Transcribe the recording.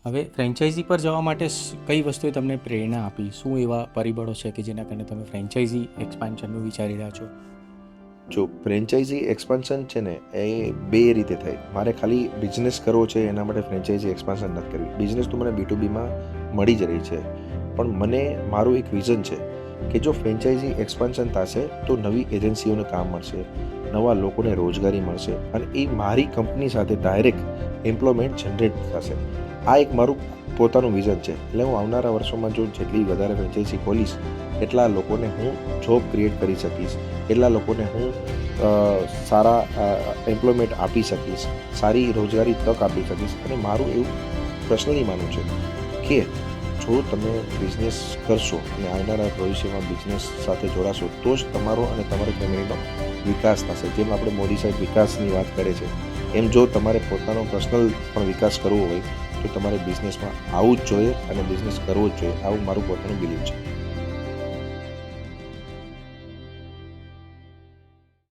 હવે ફ્રેન્ચાઇઝી પર જવા માટે કઈ વસ્તુએ તમને પ્રેરણા આપી? શું એવા પરિબળો છે કે જેના કારણે તમે ફ્રેન્ચાઇઝી એક્સપાન્શનનું વિચારી રહ્યા છો? જો ફ્રેન્ચાઇઝી એક્સપાન્શન છે ને એ બે રીતે થાય. મારે ખાલી બિઝનેસ કરવો છે એના માટે ફ્રેન્ચાઇઝી એક્સપાન્શન નથી કરવી. બિઝનેસ તો મને B2Bમાં મળી જ રહી છે, પણ મને મારું એક વિઝન છે કે જો ફ્રેન્ચાઇઝી એક્સપાન્શન થશે તો નવી એજન્સીઓને કામ મળશે, નવા લોકોને રોજગારી મળશે અને એ મારી કંપની સાથે ડાયરેક્ટ એમ્પ્લોયમેન્ટ જનરેટ થશે. આ એક મારું પોતાનું વિઝન છે. એટલે હું આવનારા વર્ષોમાં જો જેટલી વધારે ફ્રેન્ચાઇઝી ખોલીશ એટલા લોકોને હું જોબ ક્રિએટ કરી શકીશ, એટલા લોકોને હું સારા એમ્પ્લોયમેન્ટ આપી શકીશ, સારી રોજગારી તક આપી શકીશ. અને મારું એવું પર્સનલી માનવું છે કે જો તમે બિઝનેસ કરશો અને આવનારા ભવિષ્યમાં બિઝનેસ સાથે જોડાશો તો જ તમારો અને તમારી ફેમિલીનો વિકાસ થશે. જેમ આપણે મોદી સાહેબ વિકાસની વાત કરે છે, એમ જો તમારે પોતાનો પર્સનલ પણ વિકાસ કરવો હોય તો તમારે બિઝનેસમાં આવવું જ જોઈએ અને બિઝનેસ કરવો જ જોઈએ. આવું મારું પોતાનું બિલીવ છે.